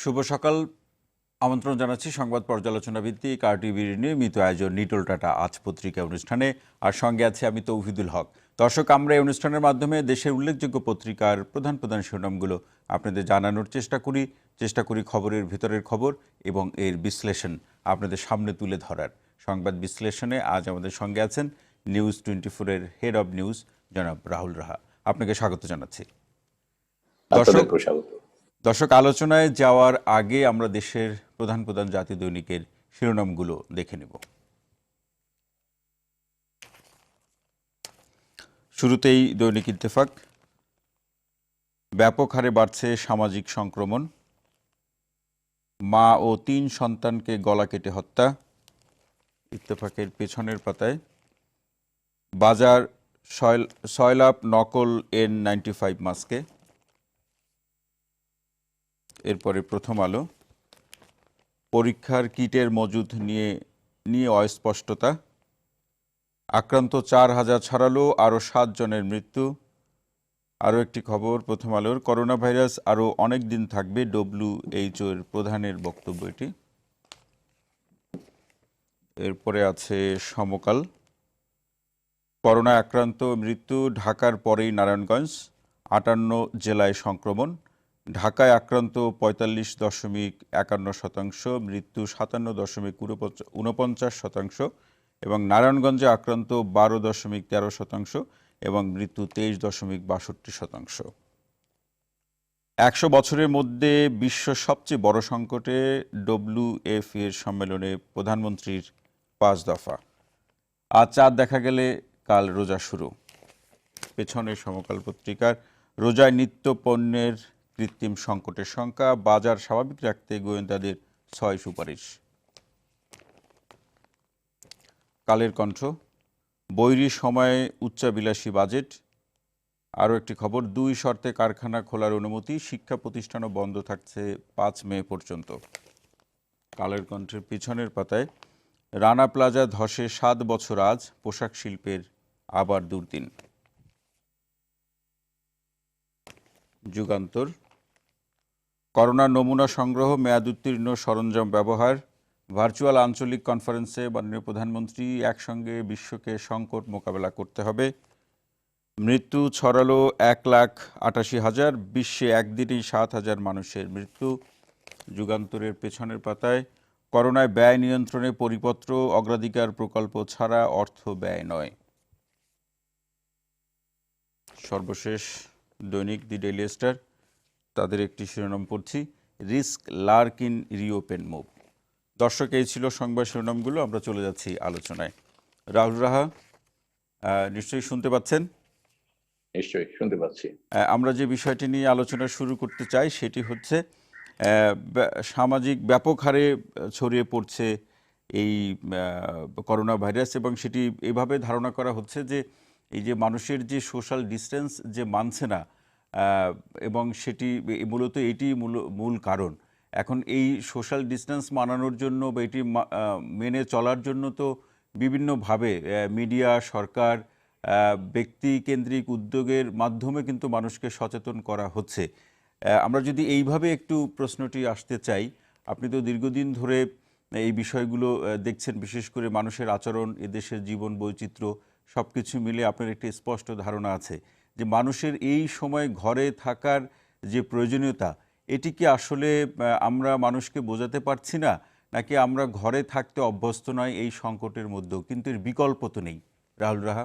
শুভ সকাল। আমন্ত্রণ জানাচ্ছি সংবাদ পর্যালোচনা ভিত্তিক RTVর নিয়মিত আয়োজন নিটল টাটা আজ পত্রিকা অনুষ্ঠানে। আর সঙ্গে আছে আমি তৌহিদুল হক। দর্শক, আমরা এই অনুষ্ঠানের মাধ্যমে দেশের উল্লেখযোগ্য পত্রিকার প্রধান প্রধান শিরোনামগুলো আপনাদের জানানোর চেষ্টা করি খবরের ভিতরের খবর এবং এর বিশ্লেষণ আপনাদের সামনে তুলে ধরার। সংবাদ বিশ্লেষণে আজ আমাদের সঙ্গে আছেন নিউজ 24-এর হেড অব নিউজ জনাব রাহুল রাহা। আপনাকে স্বাগত জানাচ্ছি। দর্শক, আলোচনায় যাওয়ার আগে আমরা দেশের প্রধান প্রধান জাতীয় দৈনিকের শিরোনামগুলো দেখে নেব। শুরুতেই দৈনিক ইত্তেফাক। ব্যাপক হারে বাড়ছে সামাজিক সংক্রমণ, মা ও 3 সন্তানকে গলা কেটে হত্যা। ইত্তেফাকের পেছনের পাতায় বাজার সয়লাভ নকল N95 মাস্কে। এরপরে প্রথম আলো, পরীক্ষার কিটের মজুদ নিয়ে অস্পষ্টতা। আক্রান্ত 4000 ছাড়ালো, আরও 7 জনের মৃত্যু। আরও একটি খবর প্রথম আলোর, করোনা ভাইরাস আরও অনেক দিন থাকবে, WHO এর প্রধানের বক্তব্য এটি। এরপরে আছে সমকাল, করোনা আক্রান্ত মৃত্যু ঢাকার পরেই নারায়ণগঞ্জ, 58 জেলায় সংক্রমণ। ঢাকায় আক্রান্ত 45.51%, মৃত্যু 57.49%, এবং নারায়ণগঞ্জে আক্রান্ত 12.13% এবং মৃত্যু 23.62%। 100 বছরের মধ্যে বিশ্ব সবচেয়ে বড় সংকটে, WF এর সম্মেলনে প্রধানমন্ত্রীর 5 দফা। আজ চাঁদ দেখা গেলে কাল রোজা শুরু। পেছনে সমকাল পত্রিকার, রোজায় নিত্য পণ্যের কৃত্রিম সংকটের শঙ্কা, বাজার স্বাভাবিক রাখতে গোয়েন্দাদের 6 সুপারিশ। কালের কণ্ঠ, বৈরী সময়ে উচ্চাবিলাসী বাজেট। আরও একটি খবর, 2 শর্তে কারখানা খোলার অনুমতি, শিক্ষা প্রতিষ্ঠানও বন্ধ থাকছে 5 মে পর্যন্ত। কালের কণ্ঠের পিছনের পাতায়, রানা প্লাজা ধসে 7 বছর আজ, পোশাক শিল্পের আবার দুর্দিন। যুগান্তর, করোনা নমুনা সংগ্রহ, মেয়াদ উত্তীর্ণ সরঞ্জাম ব্যবহার। ভার্চুয়াল আঞ্চলিক কনফারেন্সে মাননীয় প্রধানমন্ত্রী, একসঙ্গে বিশ্বকে সংকট মোকাবেলা করতে হবে। মৃত্যু ছড়ালো 1,88,000, বিশ্বে একদিনেই 7,000 মানুষের মৃত্যু। যুগান্তরের পেছনের পাতায়, করোনায় ব্যয় নিয়ন্ত্রণে পরিপত্র, অগ্রাধিকার প্রকল্প ছাড়া অর্থ ব্যয় নয়। সর্বশেষ দৈনিক দি ডেইলি স্টার, তাদের একটি শিরোনাম পড়ছি, risk Lark in reopen move. দর্শক, এই ছিল সংবাদ শিরোনামগুলো। আমরা চলে যাচ্ছি আলোচনায়। রাহুল রাহা, নিশ্চয়ই শুনতে পাচ্ছেন? নিশ্চয়ই শুনতে পাচ্ছি। আমরা যে বিষয়টি নিয়ে আলোচনা শুরু করতে চাই সেটি হচ্ছে সামাজিক ব্যাপক হারে ছড়িয়ে পড়ছে এই করোনা ভাইরাস, এবং সেটি এভাবে ধারণা করা হচ্ছে যে এই যে মানুষের যে সোশ্যাল ডিস্টেন্স যে মানছে না, এবং সেটি মূলত এটি মূল কারণ। এখন এই সোশ্যাল ডিস্টেন্স মানানোর জন্য বা এটি মেনে চলার জন্য তো বিভিন্নভাবে মিডিয়া, সরকার, ব্যক্তিকেন্দ্রিক উদ্যোগের মাধ্যমে কিন্তু মানুষকে সচেতন করা হচ্ছে। আমরা যদি এইভাবে একটু প্রশ্নটি আসতে চাই, আপনি তো দীর্ঘদিন ধরে এই বিষয়গুলো দেখছেন, বিশেষ করে মানুষের আচরণ, এদেশের জীবন বৈচিত্র্য সব কিছু মিলে আপনার একটি স্পষ্ট ধারণা আছে যে মানুষের এই সময় ঘরে থাকার যে প্রয়োজনীয়তা, এটি কি আসলে আমরা মানুষকে বোঝাতে পারছি না, নাকি আমরা ঘরে থাকতে অভ্যস্ত নয় এই সংকটের মধ্যেও, কিন্তু এর বিকল্প তো নেই? রাহুল রাহা।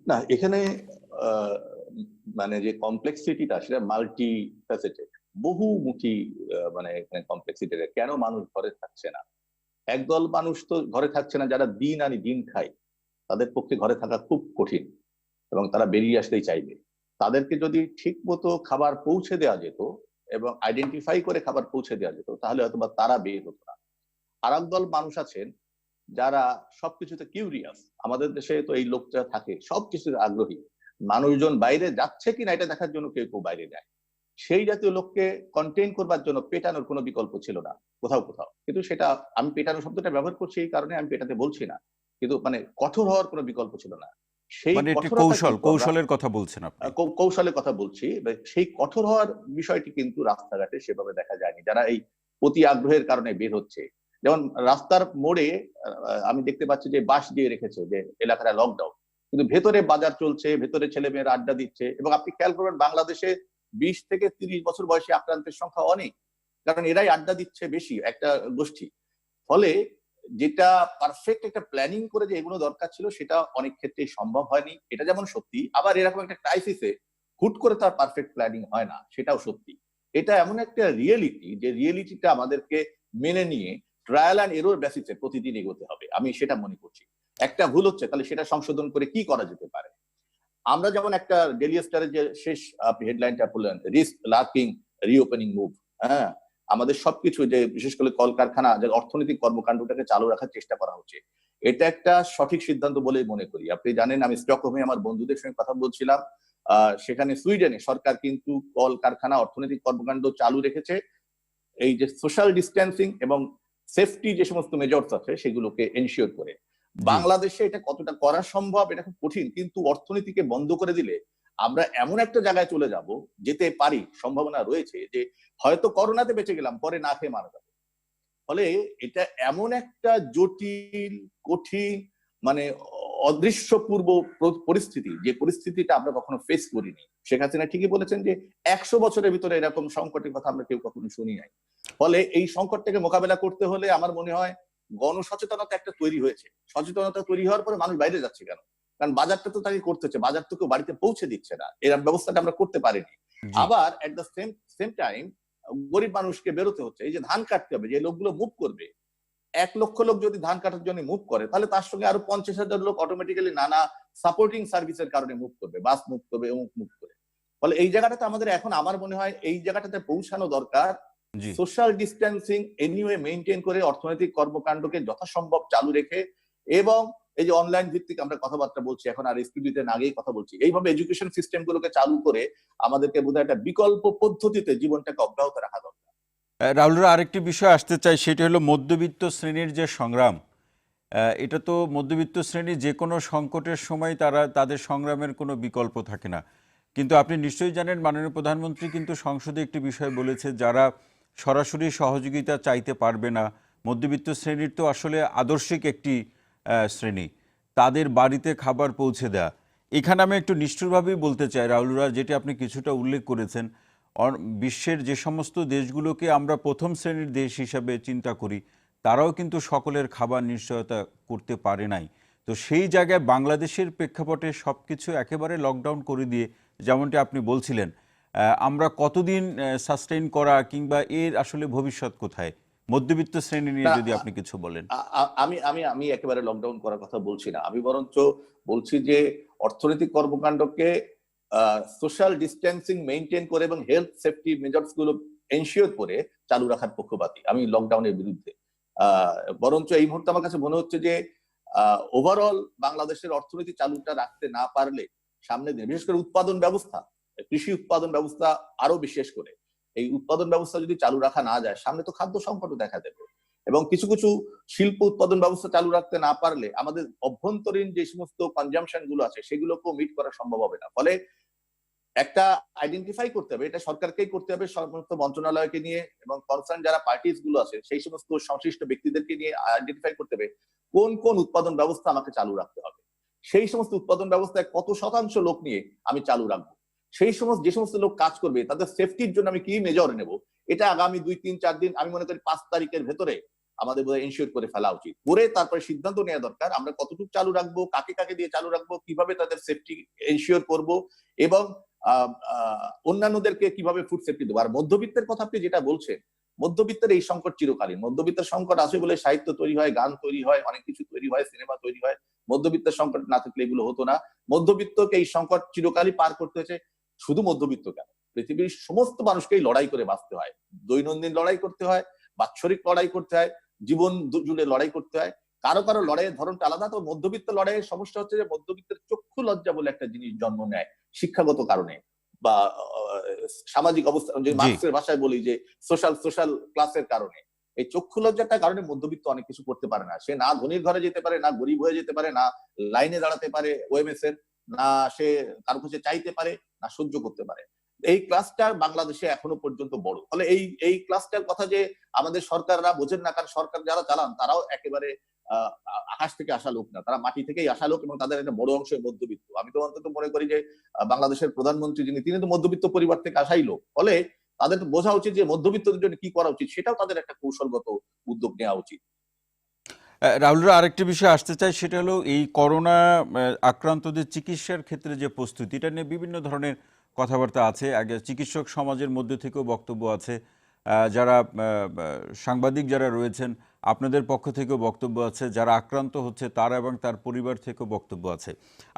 না, এখানে মানে যে কমপ্লেক্সিটিটা সেটা মাল্টি ফ্যাসেটেড, বহুমুখী। মানে এখানে কমপ্লেক্সিটিটা, কেন মানুষ ঘরে থাকছে না? একদল মানুষ তো ঘরে থাকছে না যারা দিন আনি দিন খায়, তাদের পক্ষে ঘরে থাকা খুব কঠিন এবং তারা বেরিয়ে আসতেই চাইবে। তাদেরকে যদি ঠিক মতো খাবার পৌঁছে দেওয়া যেত এবং আইডেন্টিফাই করে খাবার পৌঁছে দেওয়া যেত, তাহলে হয়তো বা তারা বের হতো না। আর একদল মানুষ আছেন যারা সবকিছুতে কিউরিয়াস। আমাদের দেশে তো এই লোকটা থাকে, সবকিছুতে আগ্রহী। মানুষজন বাইরে যাচ্ছে কিনা এটা দেখার জন্য কেউ কেউ বাইরে যায়। সেই জাতীয় লোককে কন্টেইন করবার জন্য পেটানোর কোনো বিকল্প ছিল না কোথাও কোথাও। কিন্তু সেটা, আমি পেটানো শব্দটা ব্যবহার করছি এই কারণে, আমি পেটাতে বলছি না, কিন্তু মানে কঠোর হওয়ার কোনো বিকল্প ছিল না। সেই মানে একটি কঠোরতা কৌশল, কিন্তু আমরা কৌশলের কথা বলছেন আপনি। কৌশলের কথা বলছি, সেই কঠোর হওয়ার বিষয়টি কিন্তু রাস্তাঘাটে সেভাবে দেখা যায়নি। যারা এই অতি আগ্রহের কারণে বের হচ্ছে, যেমন রাস্তার মোড়ে আমি দেখতে পাচ্ছি যে বাঁশ দিয়ে রেখেছে যে এলাকাটা লকডাউন, কিন্তু ভেতরে বাজার চলছে, ভেতরে ছেলে মেয়েরা আড্ডা দিচ্ছে। এবং আপনি খেয়াল করবেন বাংলাদেশে 20 থেকে 30 বছর বয়সী আক্রান্তের সংখ্যা অনেক, কারণ এরাই আড্ডা দিচ্ছে বেশি একটা গোষ্ঠী। ফলে যেটা পারফেক্ট একটা প্ল্যানিং করে যে এগুলো দরকার ছিল, সেটা অনেক ক্ষেত্রেই সম্ভব হয়নি, এটা যেমন সত্যি। আবার এরকম একটা ক্রাইসিসে হুট করে তার পারফেক্ট প্ল্যানিং হয় না, সেটাও সত্যি। এটা এমন একটা রিয়েলিটি, যে রিয়েলিটিটা আমাদেরকে মেনে নিয়ে ট্রায়াল অ্যান্ড এরর বেসিসে প্রতিদিন এগোতে হবে, আমি সেটা মনে করছি। একটা ভুল হচ্ছে, তাহলে সেটা সংশোধন করে কি করা যেতে পারে। আমরা যেমন একটা ডেলি স্টারের যে শেষ আপনি হেডলাইনটা বললেন, রিস্ক লার্কিং রিওপেনিং মুভ, হ্যাঁ, আমাদের সবকিছু যে বিশেষ করে কলকারখানা, যে অর্থনৈতিক কর্মকাণ্ডটাকে চালু রাখার চেষ্টা করা হচ্ছে, এটা একটা সঠিক সিদ্ধান্ত বলেই মনে করি। আপনি জানেন, আমি স্টকহোমে আমার বন্ধুদের সঙ্গে কথা বলছিলাম, সেখানে সুইডেনে সরকার কিন্তু কলকারখানা অর্থনৈতিক কর্মকাণ্ড চালু রেখেছে, এই যে সোশ্যাল ডিস্টেন্সিং এবং সেফটি যে সমস্ত মেজর্স আছে সেগুলোকে এনশিওর করে। জি। বাংলাদেশে এটা কতটা করা সম্ভব, এটা খুব কঠিন, কিন্তু অর্থনীতিকে বন্ধ করে দিলে আমরা এমন একটা জায়গায় চলে যাব, যেতে পারি, সম্ভাবনা রয়েছে যে হয়তো করোনাতে বেঁচে গেলাম, পরে না খেয়ে মারা যাবো। ফলে এটা এমন একটা জটিল, কঠিন, মানে অদৃশ্যপূর্ব পরিস্থিতি, যে পরিস্থিতিটা আমরা কখনো ফেস করিনি। শেখ হাসিনা ঠিকই বলেছেন যে 100 বছরের ভিতরে এরকম সংকটের কথা আমরা কেউ কখনো শুনি নাই। ফলে এই সংকটটাকে মোকাবেলা করতে হলে আমার মনে হয় গণসচেতনতা একটা তৈরি হয়েছে। সচেতনতা তৈরি হওয়ার পরে মানুষ বাইরে যাচ্ছে কেন? কারণ বাজারটা তো তাকে করতে হচ্ছে, বাজার তো কেউ বাড়িতে পৌঁছে দিচ্ছে না, এর ব্যবস্থাটা আমরা করতে পারিনি। জি। আবার এট দ্য সেম টাইম গরিব মানুষকে বেরোতে হচ্ছে, এই যে ধান কাটতে হবে, যে লোকগুলো মুভ করবে, 1 লক্ষ লোক যদি ধান কাটার জন্য মুভ করে, তাহলে তার সঙ্গে আরো 50,000 লোক অটোমেটিক্যালি নানা সাপোর্টিং সার্ভিসের কারণে মুভ করবে, বাস মুভ করবে, অমুক মুভ করে। ফলে এই জায়গাটাতে আমাদের এখন, আমার মনে হয় এই জায়গাটাতে পৌঁছানো দরকার। জি। সোশ্যাল ডিস্টেন্সিং এনিওয়ে মেনটেন করে অর্থনৈতিক কর্মকাণ্ডকে যথাসম্ভব চালু রেখে, এবং এই যে অনলাইন ভিত্তিক আমরা কথাবার্তা বলছি এখন, আর স্টুডিওতে আগেই কথা বলছি, এইভাবে এডুকেশন সিস্টেম গুলোকে চালু করে আমাদেরকে বোধহয় একটা বিকল্প পদ্ধতিতে জীবনটাকে অব্যাহত রাখা দরকার। রাহুলরা, আরেকটি বিষয় আসতে চাই, সেটি হলো মধ্যবিত্ত শ্রেণীর যে সংগ্রাম। এটা তো মধ্যবিত্ত শ্রেণী যে কোনো সংকটের সময় তাদের সংগ্রামের কোনো বিকল্প থাকে না। কিন্তু আপনি নিশ্চয়ই জানেন, মাননীয় প্রধানমন্ত্রী কিন্তু সংসদে একটি বিষয় বলেছে, যারা সরাসরি সহযোগিতা চাইতে পারবে না, মধ্যবিত্ত শ্রেণীর তো আসলে আদর্শিক একটি শ্রেণী, তাদের বাড়িতে খাবার পৌঁছে দেয়া। এখানে আমি একটু নিষ্ঠুরভাবেই বলতে চাই রাহুলরা, যেটি আপনি কিছুটা উল্লেখ করেছেন, বিশ্বের যে সমস্ত দেশগুলোকে আমরা প্রথম শ্রেণীর দেশ হিসাবে চিন্তা করি, তারাও কিন্তু সকলের খাবার নিশ্চয়তা করতে পারে নাই। তো সেই জায়গায় বাংলাদেশের প্রেক্ষাপটে সব কিছু একেবারে লকডাউন করে দিয়ে, যেমনটি আপনি বলছিলেন, আমরা কতদিন সাস্টেইন করা, কিংবা এর আসলে ভবিষ্যৎ কোথায়? মধ্যবিত্ত শ্রেণী নিয়ে না, যদি আপনি কিছু বলেন। আমি আমি আমি একেবারে লকডাউন করার কথা বলছি না, আমি বরঞ্চ বলছি যে অর্থনৈতিক কর্মকাণ্ডকে সোশ্যাল ডিস্টেন্সিং মেনটেন করে এবং হেলথ সেফটি মেজার্স গুলো এনশিওর করে চালু রাখার পক্ষপাতী, আমি লকডাউনের বিরুদ্ধে। বরঞ্চ এই মুহূর্তে আমার কাছে মনে হচ্ছে যে ওভারঅল বাংলাদেশের অর্থনীতি চালুটা রাখতে না পারলে সামনের দিনে, বিশেষ করে উৎপাদন ব্যবস্থা, কৃষি উৎপাদন ব্যবস্থা আরো বিশেষ করে, এই উৎপাদন ব্যবস্থা যদি চালু রাখা না যায়, সামনে তো খাদ্য সংকটও দেখা দেবে। এবং কিছু কিছু শিল্প উৎপাদন ব্যবস্থা চালু রাখতে না পারলে আমাদের অভ্যন্তরীণ যে সমস্ত কনজামশন গুলো আছে সেগুলোকেও মিট করা সম্ভব হবে না। ফলে একটা আইডেন্টিফাই করতে হবে, এটা সরকারকেই করতে হবে, সমস্ত মন্ত্রণালয়কে নিয়ে, এবং কনসার্ন যারা পার্টিস গুলো আছে সেই সমস্ত সংশ্লিষ্ট ব্যক্তিদেরকে নিয়ে আইডেন্টিফাই করতে হবে কোন কোন উৎপাদন ব্যবস্থা আমাকে চালু রাখতে হবে, সেই সমস্ত উৎপাদন ব্যবস্থায় কত শতাংশ লোক নিয়ে আমি চালু রাখবো, সেই সমস্ত যে সমস্ত লোক কাজ করবে তাদের সেফটির জন্য আমি কি মেজর নেব, এটা আগামী 2, 3, 4 দিন, আমি মনে করি 5 তারিখের ভেতরে আমাদের বোধহয় এনশিওর করে ফেলা উচিত। করে তারপরে সিদ্ধান্ত নেওয়া দরকার, আমরা কতটুকু চালু রাখবো, কাকে কাকে দিয়ে চালু রাখবো, কিভাবে তাদের সেফটি এনশিওর করব, এবং অন্যান্যদেরকে কিভাবে ফুড সেফটি দেবো। আর মধ্যবিত্তের কথা আপনি যেটা বলছেন, মধ্যবিত্তের এই সংকট চিরকালীন, মধ্যবিত্তের সংকট আছে বলে সাহিত্য তৈরি হয়, গান তৈরি হয়, অনেক কিছু তৈরি হয়, সিনেমা তৈরি হয়। মধ্যবিত্তের সংকট না থাকলে এগুলো হতো না। মধ্যবিত্তকে এই সংকট চিরকালই পার করতে হয়েছে। শুধু মধ্যবিত্ত কেন, পৃথিবীর সমস্ত মানুষকেই লড়াই করে বাঁচতে হয়, দৈনন্দিন লড়াই করতে হয়, বাৎসরিক লড়াই করতে হয়, জীবন জুড়ে লড়াই করতে হয়। কারো কারো লড়াইয়ের ধরনটা আলাদা। তো মধ্যবিত্ত লড়াইয়ের সমস্যা হচ্ছে যে মধ্যবিত্তের চক্ষু লজ্জা বলে একটা জিনিস জন্ম নেয় শিক্ষাগত কারণে, বা সামাজিক অবস্থা, যে জি। মার্কসের ভাষায় বলি যে সোশ্যাল ক্লাসের কারণে। এই চক্ষু লজ্জাটার কারণে মধ্যবিত্ত অনেক কিছু করতে পারে না। সে না ধনীর ঘরে যেতে পারে, না গরিব হয়ে যেতে পারে, না লাইনে দাঁড়াতে পারে ওএমএস এর, না সে কারো কাছে চাইতে পারে, না সহ্য করতে পারে। এই ক্লাসটার বাংলাদেশে এখনো পর্যন্ত বড়। ফলে এই ক্লাসটার কথা যে আমাদের সরকাররা বোঝেন না, কারণ সরকার যারা চালান তারাও একেবারে আকাশ থেকে আসা লোক না, তারা মাটি থেকেই আসা লোক এবং তাদের একটা বড় অংশ মধ্যবিত্ত। আমি তো অন্তত মনে করি যে বাংলাদেশের প্রধানমন্ত্রী যিনি, তিনি তো মধ্যবিত্ত পরিবার থেকে আসাই লোক। ফলে তাদের বোঝা উচিত যে মধ্যবিত্তদের জন্য কি করা উচিত, সেটাও তাদের একটা কৌশলগত উদ্যোগ নেওয়া উচিত। রাহুলরা আরেকটি বিষয় আসতে চাই, সেটা হলো এই করোনা আক্রান্তদের চিকিৎসার ক্ষেত্রে যে প্রস্তুতি, এটা নিয়ে বিভিন্ন ধরনের কথাবার্তা আছে। আগে চিকিৎসক সমাজের মধ্যে থেকেও বক্তব্য আছে, যারা সাংবাদিক যারা রয়েছেন আপনাদের পক্ষ থেকেও বক্তব্য আছে, যারা আক্রান্ত হচ্ছে তারা এবং তার পরিবার থেকেও বক্তব্য আছে।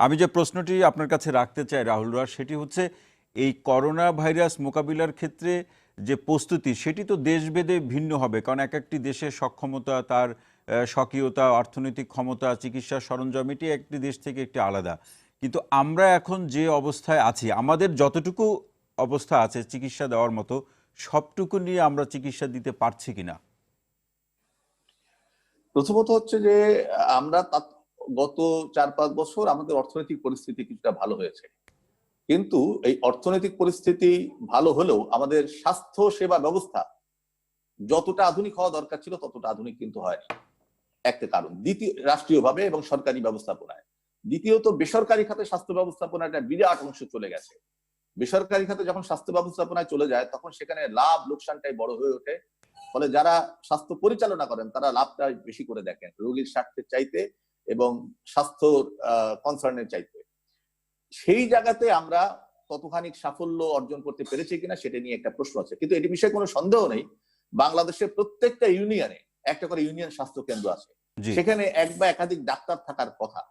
আমি যে প্রশ্নটি আপনার কাছে রাখতে চাই রাহুলরা, সেটি হচ্ছে এই করোনা ভাইরাস মোকাবিলার ক্ষেত্রে যে প্রস্তুতি, সেটি তো দেশভেদে ভিন্ন হবে, কারণ এক একটি দেশের সক্ষমতা, তার স্বকীয়তা, অর্থনৈতিক ক্ষমতা, চিকিৎসা সরঞ্জাম, এটি একটি দেশ থেকে একটি আলাদা। কিন্তু আমরা এখন যে অবস্থায় আছি, আমাদের যতটুকু অবস্থা আছে চিকিৎসা দেওয়ার মতো, সবটুকু নিয়ে আমরা চিকিৎসা দিতে পারছি কিনা? প্রথমত হচ্ছে যে আমরা গত 4-5 বছর আমাদের অর্থনৈতিক পরিস্থিতি কিছুটা ভালো হয়েছে, কিন্তু এই অর্থনৈতিক পরিস্থিতি ভালো হলেও আমাদের স্বাস্থ্য সেবা ব্যবস্থা যতটা আধুনিক হওয়া দরকার ছিল ততটা আধুনিক কিন্তু হয়নি। একটা কারণ, দ্বিতীয় রাষ্ট্রীয়ভাবে এবং সরকারি ব্যবস্থাপনায়। দ্বিতীয়ত বেসরকারি খাতে স্বাস্থ্য ব্যবস্থাপনা একটা বিরাট অংশ চলে গেছে। বেসরকারি খাতে যখন স্বাস্থ্য ব্যবস্থাপনায় চলে যায় তখন সেখানে লাভ লোকসানটাই বড় হয়ে ওঠে। ফলে যারা স্বাস্থ্য পরিচালনা করেন তারা লাভটা বেশি করে দেখেন রোগীর স্বার্থের চাইতে এবং স্বাস্থ্য কনসার্নের চাইতে। সেই জায়গাতে আমরা কতখানি সাফল্য অর্জন করতে পেরেছি কিনা সেটা নিয়ে একটা প্রশ্ন আছে, কিন্তু এটি বিষয়ে কোনো সন্দেহ নেই বাংলাদেশের প্রত্যেকটা ইউনিয়নে একটা করে ইউনিয়ন স্বাস্থ্য কেন্দ্র আছে, জি, সেখানে এক বা একাধিক ডাক্তার থাকার কথা।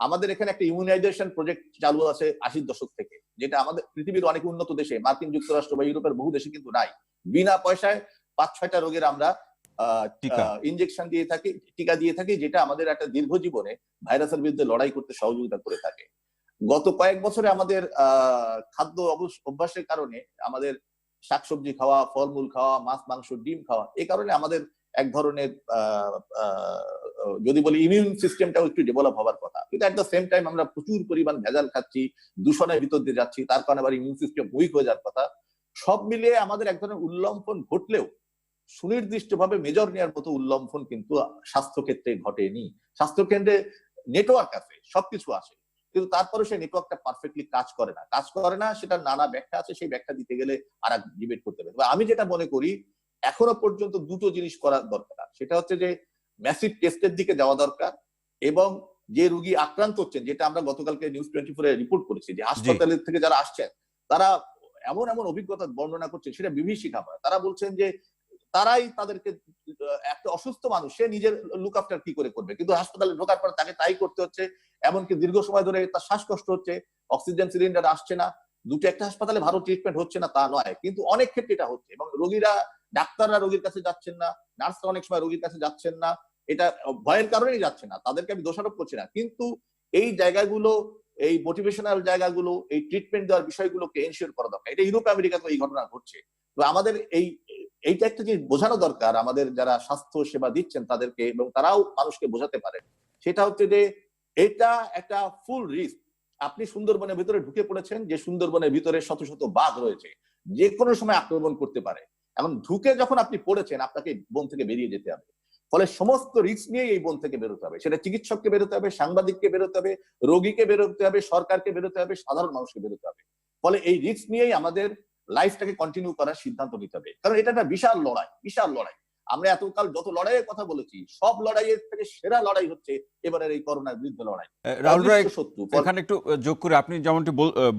আমাদের এখানে একটা ইমিউনাইজেশন প্রজেক্ট চালু আছে 80-র দশক থেকে, যেটা আমাদের পৃথিবীর অনেক উন্নত দেশে, মার্কিন যুক্তরাষ্ট্র বা ইউরোপের বহু দেশে কিন্তু নাই। বিনা পয়সায় 5-6টা রোগের আমরা টিকা। ইনজেকশন দিয়ে থাকি, টিকা দিয়ে থাকি, যেটা আমাদের একটা দীর্ঘ জীবনে ভাইরাসের বিরুদ্ধে লড়াই করতে সহযোগিতা করে থাকে। গত কয়েক বছরে আমাদের খাদ্য অভ্যাসের কারণে, আমাদের শাকসবজি খাওয়া, ফলমূল খাওয়া, মাছ মাংস ডিম খাওয়া, এই কারণে আমাদের এক ধরনের যদি বলি ইমিউন সিস্টেমটাও একটু ডেভেলপ হওয়ার কথা, কিন্তু এট দ্য সেম টাইম আমরা প্রচুর পরিমাণ ভেজাল খাচ্ছি, দূষণের ভিতর দিয়ে যাচ্ছি, তার কারণে আবার ইমিউন সিস্টেম উইক হয়ে যাওয়ার কথা। সব মিলিয়ে আমাদের এক ধরনের উল্লম্ফন ঘটলেও সুনির্দিষ্টভাবে মেজর নেওয়ার মতো উল্লম্ফন কিন্তু স্বাস্থ্যক্ষেত্রে ঘটেনি। স্বাস্থ্যকেন্দ্রে নেটওয়ার্ক আছে, সবকিছু আছে, কিন্তু তারপরে সেই নেটওয়ার্কটা পারফেক্টলি কাজ করে না, সেটার নানা ব্যাখ্যা আছে, সেই ব্যাখ্যা দিতে গেলে আর এক ডিবেট করতে হবে। আমি যেটা মনে করি এখনো পর্যন্ত দুটো জিনিস করা দরকার, সেটা হচ্ছে যে ম্যাসিভ টেস্টের দিকে যাওয়া দরকার, এবং যে রোগী আক্রান্ত হচ্ছেন, যেটা আমরা গতকালকে নিউজ 24 এ রিপোর্ট করেছি, যে জি, হাসপাতালের থেকে যারা আসছেন তারা এমন এমন অভিজ্ঞতা বর্ণনা করছেন সেটা বিভীষিকাময়। তারা বলছেন যে তারাই তাদেরকে, একটা অসুস্থ মানুষ সে নিজের লুক আফটার কি করে করবে, কিন্তু হাসপাতালে ঢোকার পর তাকে তাই করতে হচ্ছে। এমনকি দীর্ঘ সময় ধরে তার শ্বাসকষ্ট হচ্ছে, অক্সিজেন সিলিন্ডার আসছে না। দুটো একটা হাসপাতালে ভালো ট্রিটমেন্ট হচ্ছে না তা নয়, কিন্তু অনেক ক্ষেত্রে এটা হচ্ছে, এবং রোগীরা, ডাক্তাররা রোগীর কাছে যাচ্ছেন না, নার্সরা অনেক সময় রোগীর কাছে যাচ্ছেন না। এটা ভয়ের কারণেই যাচ্ছে না, তাদেরকে আমি দোষারোপ করছি না, কিন্তু এই জায়গাগুলো, এই মোটিভেশনাল জায়গাগুলো, এই ট্রিটমেন্ট দেওয়ার বিষয়গুলোকে এনশিওর করা দরকার। এটা ইউরোপ আমেরিকাতে এই ঘটনা ঘটছে। তো আমাদের এইটা একটা জিনিস বোঝানো দরকার আমাদের যারা স্বাস্থ্য সেবা দিচ্ছেন তাদেরকে, এবং তারাও মানুষকে বোঝাতে পারে, সেটা হচ্ছে যে এটা একটা ফুল রিস্ক। আপনি সুন্দরবনের ভিতরে ঢুকে পড়েছেন, যে সুন্দরবনের ভিতরে শত শত বাঘ রয়েছে, যে কোনো সময় আক্রমণ করতে পারে। এখন ঢুকে যখন আপনি পড়েছেন, আপনাকে বন থেকে বেরিয়ে যেতে হবে। ফলে সমস্ত রিস্ক নিয়ে এই বন থেকে বেরোতে হবে, সেটা চিকিৎসককে বেরোতে হবে, সাংবাদিককে বেরোতে হবে, রোগীকে বেরোতে হবে, সরকারকে বেরোতে হবে, সাধারণ মানুষকে বেরোতে হবে। ফলে এই রিস্ক নিয়েই আমাদের লাইফটাকে কন্টিনিউ করার সিদ্ধান্ত নিতে হবে, কারণ এটা একটা বিশাল লড়াই, বিশাল লড়াই। আমরা এতকাল যত লড়াইয়ের কথা বলেছি, সব লড়াইয়ের থেকে সেরা লড়াই হচ্ছে এবারের এই করোনার বিরুদ্ধে লড়াই। রাহুল রায়, অদৃশ্য শত্রু। এখানে একটু যোগ করে আপনি যেমনটি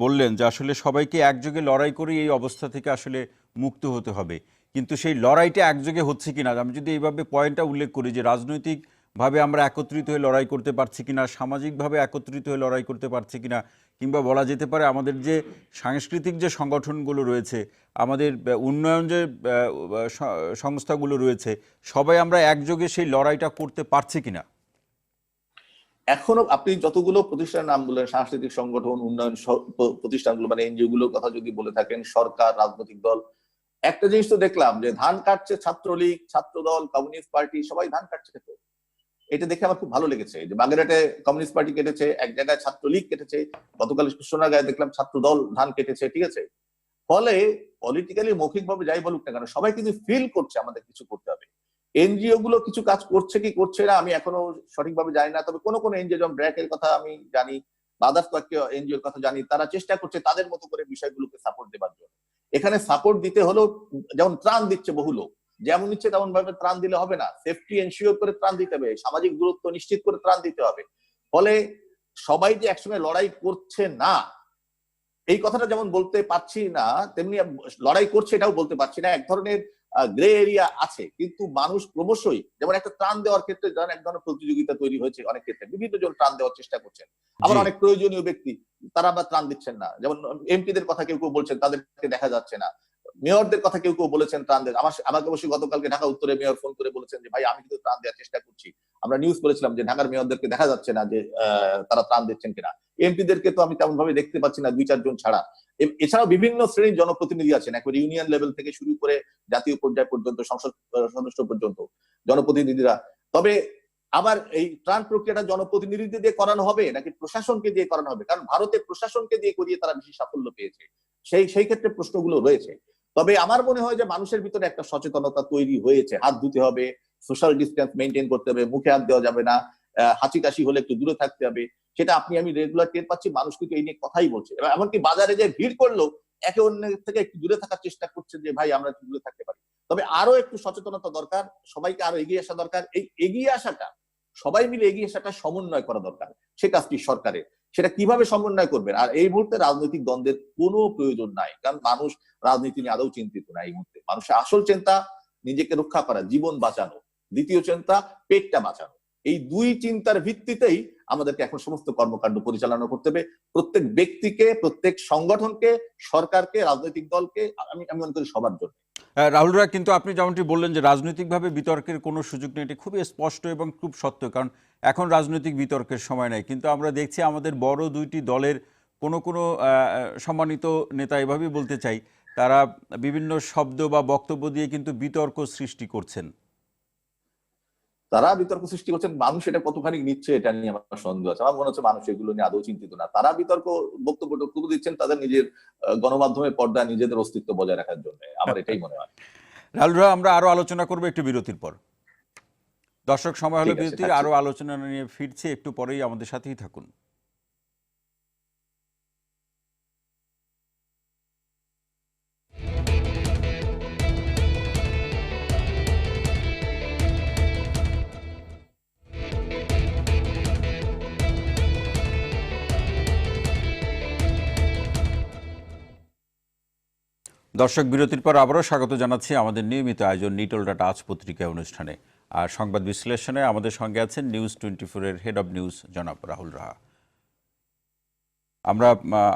বললেন যে আসলে সবাইকে একযোগে লড়াই করে এই অবস্থা থেকে আসলে মুক্ত হতে হবে, কিন্তু সেই লড়াইটা একযোগে হচ্ছে কিনা, আমি যদি এইভাবে পয়েন্টটা উল্লেখ করি যে রাজনৈতিকভাবে আমরা একত্রিত হয়ে লড়াই করতে পারছি কিনা, সামাজিকভাবে একত্রিত হয়ে লড়াই করতে পারছি কিনা, কিংবা বলা যেতে পারে আমাদের যে সাংস্কৃতিক যে সংগঠনগুলো রয়েছে, আমাদের উন্নয়ন যে সংস্থাগুলো রয়েছে, সবাই আমরা একযোগে সেই লড়াইটা করতে পারছি কিনা। এখনো আপনি যতগুলো প্রতিষ্ঠানের নাম বললেন, সাংস্কৃতিক সংগঠন, উন্নয়ন প্রতিষ্ঠানগুলো, মানে এনজিও গুলোর কথা যদি বলে থাকেন, সরকার, রাজনৈতিক দল, একটা জিনিস তো দেখলাম যে ধান কাটছে ছাত্রলীগ, ছাত্রদল, কমিউনিস্ট পার্টি, সবাই ধান কাটছে। তো এটা দেখে আমার খুব ভালো লেগেছে যে বাগেরহাটে কমিউনিস্ট পার্টি কেটেছে, এক জায়গায় ছাত্রলীগ কেটেছে, গতকাল কৃষ্ণনগরে দেখলাম ছাত্রদল ধান কেটেছে, ঠিক আছে। ফলে পলিটিক্যালি মৌখিকভাবে যাই বলুক না কেন, সবাই কিন্তু ফিল করছে আমাদের কিছু করতে হবে। এনজিও গুলো কিছু কাজ করছে কি করছে না আমি এখনো সঠিকভাবে জানি না, তবে কোন কোন এনজিও, যেমন ব্র্যাক এর কথা আমি জানি, আদার্স কয়েকটি এনজিওর কথা জানি, তারা চেষ্টা করছে তাদের মতো করে বিষয়গুলোকে সাপোর্ট দেবার জন্য। এখানে সাপোর্ট দিতে হলেও, যেমন ত্রাণ দিচ্ছে বহু লোক, যেমন ইচ্ছে তেমন ভাবে ত্রাণ দিলে হবে না, সেফটি এনশিওর করে ত্রাণ দিতে হবে, সামাজিক দূরত্ব নিশ্চিত করে ত্রাণ দিতে হবে। ফলে সবাই যে একসঙ্গে লড়াই করছে না, এই কথাটা যেমন বলতে পারছি না, তেমনি লড়াই করছে এটাও বলতে পারছি না। এক ধরনের গ্রে এরিয়া আছে, কিন্তু মানুষ ক্রমশই, যেমন একটা ত্রাণ দেওয়ার ক্ষেত্রে যেমন এক ধরনের প্রতিযোগিতা তৈরি হয়েছে অনেক ক্ষেত্রে, বিভিন্ন জন ত্রাণ দেওয়ার চেষ্টা করছেন, আবার জি। অনেক প্রয়োজনীয় ব্যক্তি তারা আবার ত্রাণ দিচ্ছেন না। যেমন এমপিদের কথা কেউ কেউ বলছেন, তাদেরকে দেখা যাচ্ছে না। মেয়রদের কথা কেউ কেউ বলেছেন ত্রাণ দেন, আমাকে অবশ্যই গতকালকে ঢাকা উত্তরে মেয়র ফোন করে বলেছেন যে ভাই আমি কিন্তু ত্রাণ দেওয়ার চেষ্টা করছি। আমরা নিউজ করেছিলাম যে ঢাকার মেয়রদেরকে দেখা যাচ্ছে না যে তারা ত্রাণ দিচ্ছেন কিনা। এমপিদেরকে তো আমি তেমন ভাবে দেখতে পাচ্ছি না, 2-4 জন ছাড়া। এছাড়াও বিভিন্ন শ্রেণীর জনপ্রতিনিধি আছেন, একবার ইউনিয়ন লেভেল থেকে শুরু করে জাতীয় পর্যায় পর্যন্ত, সংসদ সদস্য পর্যন্ত জনপ্রতিনিধিরা। তবে আবার এই ত্রাণ প্রক্রিয়াটা জনপ্রতিনিধিদের দিয়ে করানো হবে নাকি প্রশাসনকে দিয়ে করানো হবে? কারণ ভারতে প্রশাসনকে দিয়ে করিয়ে তারা বেশি সাফল্য পেয়েছে, সেই ক্ষেত্রে প্রশ্নগুলো রয়েছে। তবে আমার মনে হয় যে মানুষের ভিতরে একটা সচেতনতা তৈরি হয়েছে, হাত ধুতে হবে, সোশ্যাল ডিস্টেন্স মেনটেন করতে হবে, মুখে হাত দেওয়া যাবে না, হাঁচি কাশি হলে একটু দূরে থাকতে হবে। সেটা আপনি আমি রেগুলার টের পাচ্ছি, মানুষ কিন্তু এই নিয়ে কথাই বলছে। এমনকি বাজারে যে ভিড় করলো, একে অন্যের থেকে একটু দূরে থাকার চেষ্টা করছে যে ভাই আমরা একটু দূরে থাকতে পারি। তবে আরো একটু সচেতনতা দরকার, সবাইকে আরো এগিয়ে আসা দরকার। এই এগিয়ে আসাটা, সবাই মিলে এগিয়ে আসাটা সমন্বয় করা দরকার, সে কাজটি সরকারের। সেটা কিভাবে সমন্বয় করবেন? আর এই মুহূর্তে রাজনৈতিক দ্বন্দ্বের কোনো প্রয়োজন নাই, কারণ মানুষ রাজনীতি নিয়ে আদৌ চিন্তিত না এই মুহূর্তে। মানুষের আসল চিন্তা নিজেকে রক্ষা করা, জীবন বাঁচানো। দ্বিতীয় চিন্তা পেটটা বাঁচানো। এই দুই চিন্তার ভিত্তিতেই আমাদেরকে এখন সমস্ত কর্মকাণ্ড পরিচালনা করতে হবে। প্রত্যেক ব্যক্তিকে, প্রত্যেক সংগঠনকে, সরকারকে, রাজনৈতিক দলকে, আমি মনে করি সবার জন্য। রাহুল রায়, কিন্তু আপনি যেমনটি বললেন যে রাজনৈতিকভাবে বিতর্কের কোনো সুযোগ নেই, এটি খুবই স্পষ্ট এবং খুব সত্য, কারণ এখন রাজনৈতিক বিতর্কের সময় নাই। কিন্তু আমরা দেখছি আমাদের বড় দুইটি দলের কোনো কোনো সম্মানিত নেতা, এভাবেই বলতে চাই, তারা বিভিন্ন শব্দ বা বক্তব্য দিয়ে কিন্তু বিতর্ক সৃষ্টি করছেন। তারা বিতর্ক সৃষ্টি করছেন, মানুষ এটা কতখানি নিচ্ছে এটা নিয়ে আমার সন্দেহ আছে। আমার মনে হচ্ছে মানুষ এগুলো নিয়ে আদৌ চিন্তিত না। তারা বিতর্ক বক্তব্য টক্তব্য দিচ্ছেন তাদের নিজের গণমাধ্যমের পর্দায় নিজেদের অস্তিত্ব বজায় রাখার জন্য, আমার এটাই মনে হয়। রাহুল রায়, আমরা আরো আলোচনা করবো একটু বিরতির পর। দর্শক, সময় হলো ঠিক আছে, বিরতির, থাকছি। আরো আলোচনা নিয়ে ফিরছি একটু পরেই, আমাদের সাথেই থাকুন। দর্শক, বিরতির পর আবারও স্বাগত জানাচ্ছি আমাদের নিয়মিত আয়োজন নিটল ডাটা আজ পত্রিকা অনুষ্ঠানে। আর সংবাদ বিশ্লেষণে আমাদের সঙ্গে আছেন নিউজ 24-এর হেড অব নিউজ জনাব রাহুল রাহা। আমরা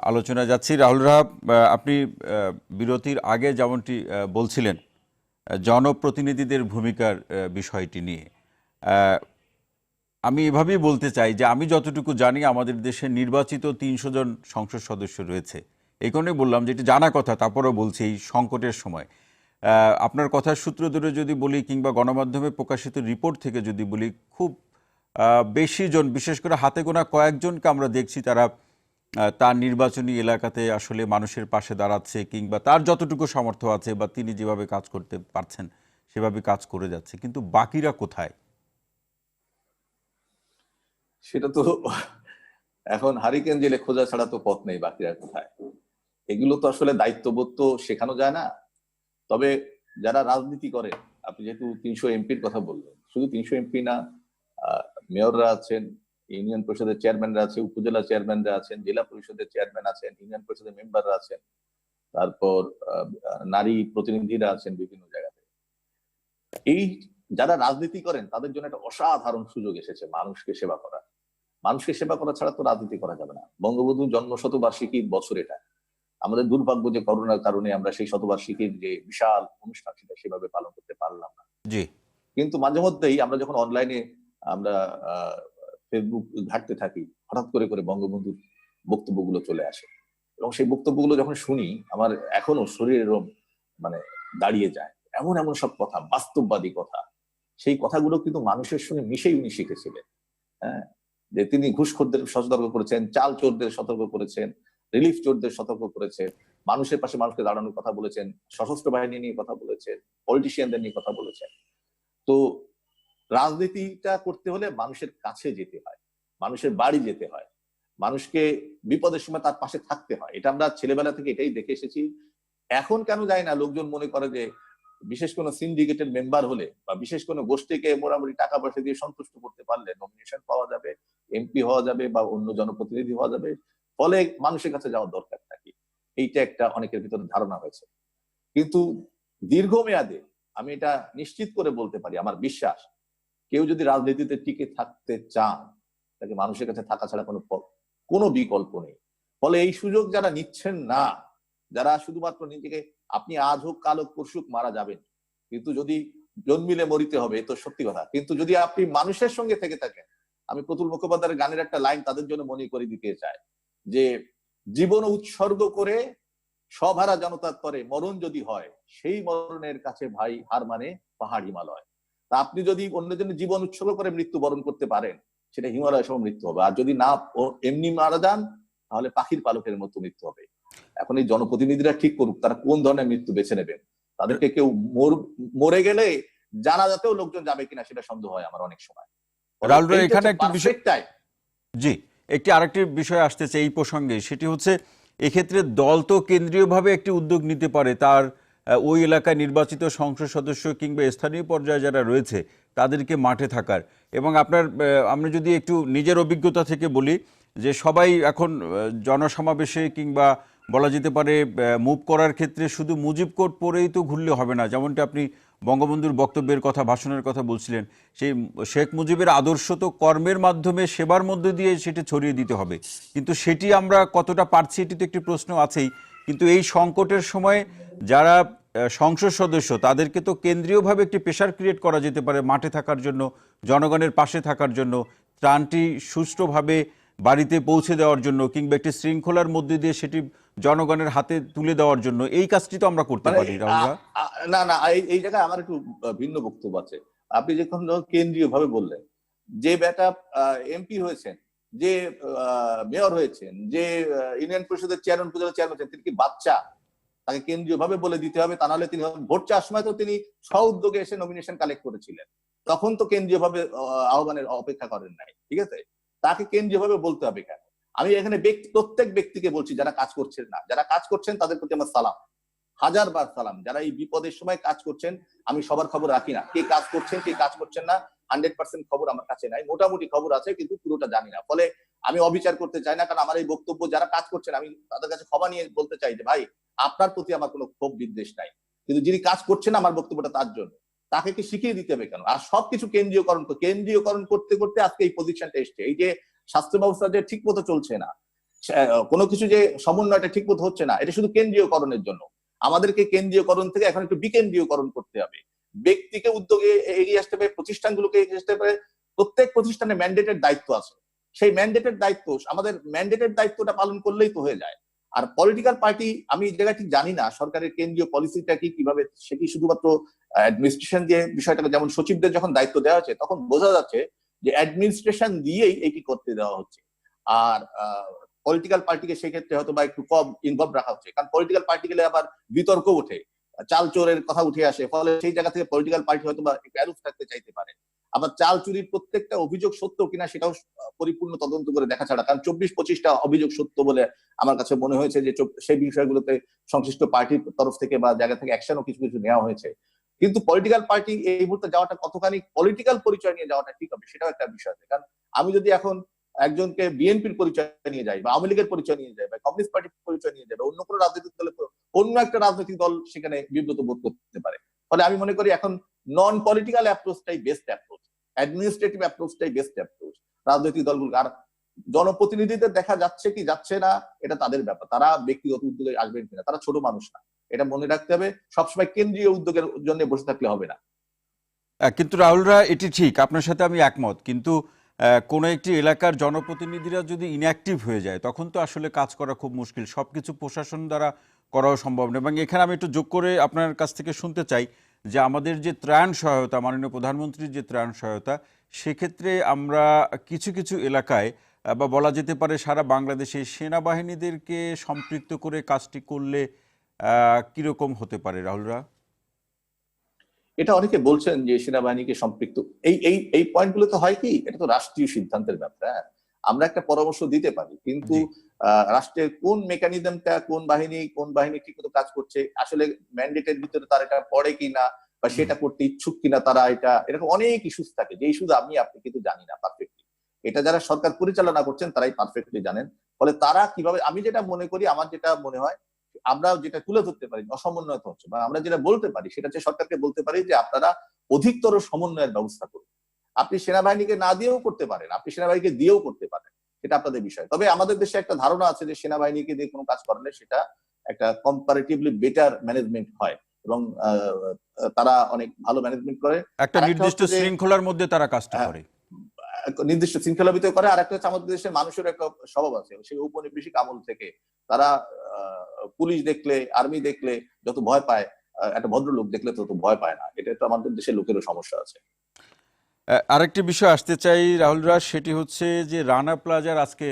আলোচনায় যাচ্ছি। রাহুল রাহা, আপনি বিরতির আগে যেমনটি বলছিলেন জনপ্রতিনিধিদের ভূমিকার বিষয়টি নিয়ে, আমি এভাবেই বলতে চাই যে আমি যতটুকু জানি আমাদের দেশে নির্বাচিত 300 জন সংসদ সদস্য রয়েছে। এই কারণে বললাম যে এটি জানা কথা, তারপরেও বলছি এই সংকটের সময় আপনার কথার সূত্র ধরে যদি বলি, কিংবা গণমাধ্যমে প্রকাশিত রিপোর্ট থেকে যদি বলি, খুব বেশি জন, বিশেষ করে হাতে গোনা কয়েকজনকে আমরা দেখছি তারা তার নির্বাচনী এলাকাতে আসলে মানুষের পাশে দাঁড়াচ্ছে, কিংবা তার যতটুকু সামর্থ্য আছে বা তিনি যেভাবে কাজ করতে পারছেন সেভাবে কাজ করে যাচ্ছে। কিন্তু বাকিরা কোথায়? সেটা তো এখন হারিকেন জেলে খোঁজা ছাড়া তো পথ নেই, বাকিরা কোথায়। এগুলো তো আসলে দায়িত্ববোধ তো শেখানো যায় না। তবে যারা রাজনীতি করে, আপনি যেহেতু 300 এমপির কথা বললেন, শুধু 300 এমপি না, মেয়ররা আছেন, ইউনিয়ন পরিষদের চেয়ারম্যানরা আছে, উপজেলা চেয়ারম্যানরা আছেন, জেলা পরিষদের চেয়ারম্যান আছেন, ইউনিয়ন পরিষদের মেম্বাররা আছেন, তারপর নারী প্রতিনিধিরা আছেন বিভিন্ন জায়গাতে। এই যারা রাজনীতি করেন তাদের জন্য একটা অসাধারণ সুযোগ এসেছে মানুষকে সেবা করা। মানুষকে সেবা করা ছাড়া তো রাজনীতি করা যাবে না। বঙ্গবন্ধু জন্ম শতবার্ষিকীর বছর এটা। আমাদের দুর্ভাগ্য যে করোনার কারণে আমরা সেই শতবার্ষিকীর যে বিশাল অনুষ্ঠান সেটা সেভাবে পালন করতে পারলাম না। জি। কিন্তু মাঝে মধ্যেই আমরা যখন অনলাইনে আমরা ফেসবুক ঘাঁটতে থাকি, হঠাৎ করে করে বঙ্গবন্ধুর বক্তব্যগুলো চলে আসে, এবং সেই বক্তব্যগুলো যখন শুনি আমার এখনো শরীর এরকম মানে দাঁড়িয়ে যায়। এমন এমন সব কথা, বাস্তববাদী কথা, সেই কথাগুলো কিন্তু মানুষের সঙ্গে মিশেই উনি শিখেছিলেন। হ্যাঁ, যে তিনি ঘুষখোরদের সতর্ক করেছেন, চাল চোরদের সতর্ক করেছেন, রিলিফ চোরদের সতর্ক করেছেন, মানুষের পাশে মানুষকে দাঁড়ানোর কথা বলেছেন, সশস্ত্র বাহিনী নিয়ে কথা বলেছেন, পলিটিশিয়ানদের নিয়ে কথা বলেছেন। তো রাজনীতিটা করতে হলে মানুষের কাছে যেতে হয়, মানুষের বাড়ি যেতে হয়, মানুষকে বিপদের সময় তার পাশে থাকতে হয়। এটা আমরা ছেলেবেলা থেকে এটাই দেখে এসেছি। এখন কেন যায় না, লোকজন মনে করে যে বিশেষ কোনো সিন্ডিকেটের মেম্বার হলে বা বিশেষ কোনো গোষ্ঠীকে মোটামুটি টাকা পয়সা দিয়ে সন্তুষ্ট করতে পারলে নমিনেশন পাওয়া যাবে, এমপি হওয়া যাবে বা অন্য জনপ্রতিনিধি হওয়া যাবে, ফলে মানুষের কাছে যাওয়ার দরকার থাকে। এইটা একটা অনেকের ভিতরে ধারণা হয়েছে। কিন্তু দীর্ঘমেয়াদে আমি এটা নিশ্চিত করে বলতে পারি, আমার বিশ্বাস, কেউ যদি রাজনীতিতে টিকে থাকতে চান, তাকে মানুষের কাছে থাকা ছাড়া কোনো বিকল্প নেই। ফলে এই সুযোগ যারা নিচ্ছেন না, যারা শুধুমাত্র নিজেকে, আপনি আজ হোক কাল হোক পরশু মারা যাবেন, কিন্তু যদি জন্মিলে মরিতে হবে, এ তো সত্যি কথা, কিন্তু যদি আপনি মানুষের সঙ্গে থেকে থাকেন, আমি প্রতুল মুখোপাধ্যায়ের গানের একটা লাইন তাদের জন্য মনে করে দিতে চাই, যে জীবন উৎসর্গ করে সভারা জনতার তরে মরণ যদি হয়, সেই মরণের কাছে ভাই হার মানে পাহাড় হিমালয়। তা আপনি যদি অন্যজনের জীবন উৎসর্গ করে মৃত্যুবরণ করতে পারেন, সেটা হিমালয় সম মৃত্যু হবে। আর যদি না এমনি মারা যান, তাহলে পাখির পালকের মতো মৃত্যু হবে। এখন এই জনপ্রতিনিধিরা ঠিক করুক তারা কোন ধরনের মৃত্যু বেছে নেবেন। তাদেরকে কেউ মরে গেলে জানাজাতেও লোকজন যাবে কিনা সেটা সন্দেহ হয় আমার অনেক সময়। রাহুল এখানে একটি বিষয়, টাইম। জি, আরেকটি বিষয় আসতেছে এই প্রসঙ্গে, সেটি হচ্ছে এক্ষেত্রে দল তো কেন্দ্রীয়ভাবে একটি উদ্যোগ নিতে পারে, তার ওই এলাকায় নির্বাচিত সংসদ সদস্য কিংবা স্থানীয় পর্যায়ে যারা রয়েছে তাদেরকে মাঠে থাকার, এবং আমরা যদি একটু নিজের অভিজ্ঞতা থেকে বলি যে সবাই এখন জনসমাবেশে কিংবা বলা যেতে পারে মুভ করার ক্ষেত্রে শুধু মুজিব কোড পরেই তো ঘুরলে হবে না। যেমনটা আপনি বঙ্গবন্ধুর বক্তব্যের কথা, ভাষণের কথা বলছিলেন, সেই শেখ মুজিবের আদর্শ তো কর্মের মাধ্যমে, সেবার মধ্য দিয়ে সেটি ছড়িয়ে দিতে হবে, কিন্তু সেটি আমরা কতটা পারছি এটি তো একটি প্রশ্ন আছেই। কিন্তু এই সংকটের সময় যারা সংসদ সদস্য, তাদেরকে তো কেন্দ্রীয়ভাবে একটি প্রেশার ক্রিয়েট করা যেতে পারে মাঠে থাকার জন্য, জনগণের পাশে থাকার জন্য, ত্রাণটি সুষ্ঠুভাবে বাড়িতে পৌঁছে দেওয়ার জন্য, কিংবা একটি শৃঙ্খলার মধ্যে দিয়ে সেটি জনগণের হাতে তুলে দেওয়ার জন্য। এই কাজটি তো আমরা করতে পারি। রাহুল, না না, এই জায়গায় আমার একটু ভিন্ন বক্তব্য আছে। আপনি যখন কেন্দ্রীয় ভাবে বললেন, যে বেটা এমপি হয়েছেন, যে মেয়র হয়েছেন, যে ইউনিয়ন পরিষদের চেয়ারম্যান, উপজেলা চেয়ারম্যান হয়েছেন, তিনি কি বাচ্চা? তাকে কেন্দ্রীয় ভাবে বলে দিতে হবে, তা নাহলে তিনি ভোট চাওয়ার সময় তো তিনি স্ব উদ্যোগে এসে নমিনেশন কালেক্ট করেছিলেন, তখন তো কেন্দ্রীয় ভাবে আহ্বানের অপেক্ষা করেন নাই, ঠিক আছে? তাকে কেন্দ্রীয় ভাবে বলতে হবে কেন? আমি এখানে প্রত্যেক ব্যক্তিকে বলছি, যারা কাজ করছেন না, যারা কাজ করছেন তাদের প্রতি আমার সালাম, হাজারবার সালাম। যারা এই বিপদের সময় কাজ করছেন, আমি সবার খবর রাখি না, কে কাজ করছেন কে কাজ করছেন না, 100% খবর আমার কাছে নাই, মোটামুটি খবর আছে কিন্তু পুরোটা জানি না। ফলে আমি অবিচার করতে চাই না, কারণ আমার এই বক্তব্য যারা কাজ করছেন, আমি তাদের কাছে ক্ষমা নিয়ে বলতে চাই যে ভাই, আপনার প্রতি আমার কোনো ক্ষোভ বিদ্বেষ নাই, কিন্তু যিনি কাজ করছেন আমার বক্তব্যটা তার জন্য, তাকে কি শিখিয়ে দিতে হবে কেন? আর সবকিছু কেন্দ্রীয়করণ করতে করতে আজকে এই পজিশনটা এসছে। এই যে স্বাস্থ্য ব্যবস্থা যে ঠিক মতো চলছে না, কোনো কিছু যে সমন্বয়টা ঠিক মতো হচ্ছে না, এটা শুধু কেন্দ্রীয়করণের জন্য। আমাদেরকে কেন্দ্রীয়করণ থেকে এখন একটু বিকেন্দ্রীয়করণ করতে হবে। ব্যক্তিকে উদ্যোগে এগিয়ে আসতে হবে, প্রতিষ্ঠানগুলোকে এগিয়ে আসতে হবে। প্রত্যেক প্রতিষ্ঠানে ম্যান্ডেটের দায়িত্ব আছে, সেই ম্যান্ডেটের দায়িত্ব, আমাদের ম্যান্ডেটের দায়িত্বটা পালন করলেই তো হয়ে যায়। আর পলিটিক্যাল পার্টি, আমি এই জায়গায় ঠিক জানি না সরকারের কেন্দ্রীয় পলিসিটা কি, কিভাবে সে কি শুধুমাত্র অ্যাডমিনিস্ট্রেশন দিয়ে বিষয়টাকে, যেমন সচিবদের যখন দায়িত্ব দেওয়া হচ্ছে তখন বোঝা যাচ্ছে যে অ্যাডমিনিস্ট্রেশন দিয়েই এটি করতে দেওয়া হচ্ছে। আর পলিটিক্যাল পার্টিকে সেক্ষেত্রে হয়তো বা একটু কম ইনভলভ রাখা হচ্ছে, কারণ পলিটিক্যাল পার্টি গেলে আবার বিতর্ক ওঠে, চাল চোরের কথা উঠে আসে, ফলে সেই জায়গা থেকে পলিটিক্যাল পার্টি হয়তো বা একটু অ্যারুফ থাকতে চাইতে পারে। আবার চাল চুরির প্রত্যেকটা অভিযোগ সত্য কিনা সেটাও পরিপূর্ণ তদন্ত করে দেখা ছাড়া, কারণ 24-25টা অভিযোগ সত্য বলে আমার কাছে মনে হয়েছে যে সেই বিষয়গুলোতে সংশ্লিষ্ট পার্টির তরফ থেকে বা জায়গা থেকে অ্যাকশনও কিছু কিছু নেওয়া হয়েছে। কিন্তু পলিটিক্যাল পার্টি এই মুহূর্তে যাওয়াটা কতখানি পলিটিক্যাল পরিচয় নিয়ে যাওয়াটা ঠিক হবে, সেটাও একটা বিষয় আছে। কারণ আমি যদি এখন একজনকে বিএনপির পরিচয় নিয়ে যাই বা আওয়ামী লীগের পরিচয় নিয়ে যাই বা কমিউনিস্ট পার্টির পরিচয় নিয়ে যাই বা অন্য কোনো রাজনৈতিক দলের, অন্য একটা রাজনৈতিক দল সেখানে বিব্রত বোধ করতে পারে। ফলে আমি মনে করি এখন নন পলিটিক্যাল অ্যাপ্রোচটাই বেস্ট অ্যাপ্রোচ, অ্যাডমিনিস্ট্রেটিভ অ্যাপ্রোচটাই বেস্ট অ্যাপ্রোচ রাজনৈতিক দলগুলো। আর জনপ্রতিনিধিদের দেখা যাচ্ছে কি যাচ্ছে না এটা তাদের ব্যাপার, তারা ব্যক্তিগত উদ্যোগে আসবেন কিনা, তারা ছোট মানুষ না, এটা মনে রাখতে হবে। সবসময় কেন্দ্রীয় উদ্যোগের জন্য বসে থাকলে হবে না। কিন্তু রাহুলরা, এটি ঠিক, আপনার সাথে আমি একমত, কিন্তু কোনো একটি এলাকার জনপ্রতিনিধিরা যদি ইনঅ্যাক্টিভ হয়ে যায় তখন তো আসলে কাজ করা খুব মুশকিল। সবকিছু প্রশাসন দ্বারা করাও সম্ভব না। এবং এখানে আমি একটু যোগ করে আপনার কাছ থেকে শুনতে চাই যে আমাদের যে ত্রাণ সহায়তা, মাননীয় প্রধানমন্ত্রীর যে ত্রাণ সহায়তা, সেক্ষেত্রে আমরা কিছু কিছু এলাকায় বা বলা যেতে পারে সারা বাংলাদেশে সেনাবাহিনীদেরকে সম্পৃক্ত করে কাজটি করলে কিরকম হতে পারে রাহুলরা? এটা অনেকে বলছেন যে সেনাবাহিনীকে সম্পৃক্ত, এই পয়েন্টগুলো তো হয় কি, এটা তো রাষ্ট্রীয় সিদ্ধান্তের ব্যাপার। হ্যাঁ, আমরা একটা পরামর্শ দিতে পারি, কিন্তু জি। রাষ্ট্রের কোন মেকানিজমটা, কোন বাহিনী ঠিক মতো কাজ করছে, আসলে ম্যান্ডেটের ভিতরে তার এটা পড়ে কিনা, বা সেটা করতে ইচ্ছুক কিনা তারা, এরকম অনেক ইস্যুস থাকে, যে ইস্যু আপনি কিন্তু জানি না পারফেক্টলি। এটা যারা সরকার পরিচালনা করছেন তারাই পারফেক্টলি জানেন। ফলে তারা কিভাবে, আমি যেটা মনে করি, আমার যেটা মনে হয়, আমরা যেটা তুলে ধরতে পারি অসমন্বয়তা হচ্ছে, বা আমরা যেটা বলতে পারি সেটা হচ্ছে সরকারকে বলতে পারি যে আপনারা অধিকতর সমন্বয়ের ব্যবস্থা করুন। আপনি সেনাবাহিনীকে না দিয়েও করতে পারেন, আপনি সেনাবাহিনীকে দিয়েও করতে পারেন, সেটা আপনাদের বিষয়। তবে আমাদের দেশে একটা ধারণা আছে যে সেনাবাহিনীকে দিয়ে কোনো কাজ করলে সেটা একটা কম্পারেটিভলি বেটার ম্যানেজমেন্ট হয়, এবং তারা অনেক ভালো ম্যানেজমেন্ট করে। একটা আর একটা নির্দিষ্ট হচ্ছে যে শৃঙ্খলার মধ্যে তারা কাজটা করে। নির্দিষ্ট শৃঙ্খলা ভিতরে করে। আর একটা হচ্ছে আমাদের দেশের মানুষের একটা স্বভাব আছে, সেই ঔপনিবেশিক আমল থেকে তারা পুলিশ দেখলে, আর্মি দেখলে যত ভয় পায়, একটা ভদ্রলোক দেখলে তত ভয় পায় না। এটা তো আমাদের দেশের লোকেরও সমস্যা আছে। আরেকটি বিষয় আসতে চাই রাহুল রাজ, সেটি হচ্ছে যে রানা প্লাজার আজকে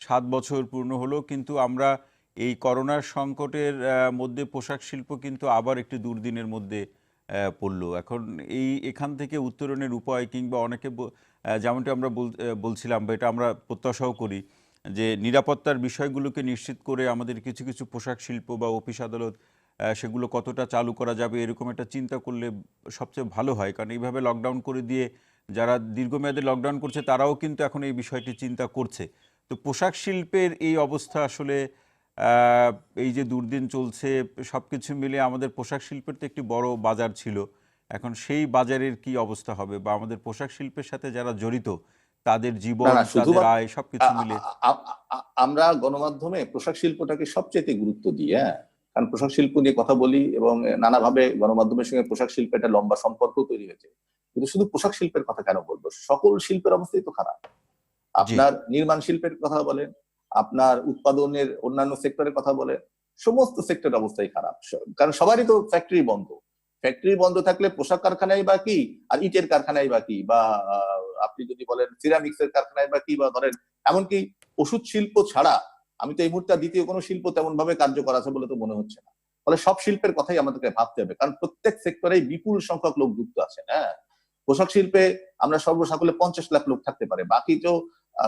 7 বছর পূর্ণ হলো, কিন্তু আমরা এই করোনার সংকটের মধ্যে পোশাক শিল্প কিন্তু আবার একটি দুর্দিনের মধ্যে পড়লো। এখন এখান থেকে উত্তরণের উপায়, কিংবা অনেকে যেমনটি আমরা বলছিলাম, বা এটা আমরা প্রত্যাশাও করি, যে নিরাপত্তার বিষয়গুলোকে নিশ্চিত করে আমাদের কিছু কিছু পোশাক শিল্প বা অফিস আদালত সেগুলো কতটা চালু করা যাবে, এরকম একটা চিন্তা করলে সবচেয়ে ভালো হয়। কারণ এইভাবে লকডাউন করে দিয়ে যারা দীর্ঘমেয়াদে লকডাউন করছে তারাও কিন্তু এখন এই বিষয়টি চিন্তা করছে। তো পোশাক শিল্পের এই অবস্থা আসলে, আহ, এই যে দুর্দিন চলছে, সব কিছু মিলে আমাদের পোশাক শিল্পের তো একটি বড় বাজার ছিল, এখন সেই বাজারের কি অবস্থা হবে, বা আমাদের পোশাক শিল্পের সাথে যারা জড়িত তাদের না জীবন, না, তাদের শুধুমাত্র আয়, সবকিছু মিলে। আমরা গণমাধ্যমে পোশাক শিল্পটাকে সবচেয়ে গুরুত্ব দিই। হ্যাঁ, কারণ পোশাক শিল্প নিয়ে কথা বলি, এবং নানাভাবে গণমাধ্যমের সঙ্গে পোশাক শিল্পের একটা লম্বা সম্পর্ক তৈরি হয়েছে। কিন্তু শুধু পোশাক শিল্পের কথা কেন বলবো, সকল শিল্পের অবস্থাই তো খারাপ। জি। আপনার নির্মাণ শিল্পের কথা বলেন, আপনার উৎপাদনের অন্যান্য সেক্টরের কথা বলেন, সমস্ত সেক্টরের অবস্থাই খারাপ। কারণ সবারই তো ফ্যাক্টরি বন্ধ। ফ্যাক্টরি বন্ধ থাকলে পোশাক কারখানায় বা কি, আর ইটের কারখানায় বা কি, বা আপনি যদি বলেন সিরামিক্স এর কারখানায় বা কি, বা ধরেন এমনকি ওষুধ শিল্প ছাড়া আমি তো এই মুহূর্তে দ্বিতীয় কোনো শিল্প তেমন ভাবে কার্যকর আছে বলে তো মনে হচ্ছে না। ফলে সব শিল্পের কথাই আমাদেরকে ভাবতে হবে, কারণ প্রত্যেক সেক্টরেই বিপুল সংখ্যক লোক যুক্ত আছেন। হ্যাঁ, পোশাক শিল্পে আমরা সর্বসাকুল্যে 50 লাখ লোক থাকতে পারে, বাকি তো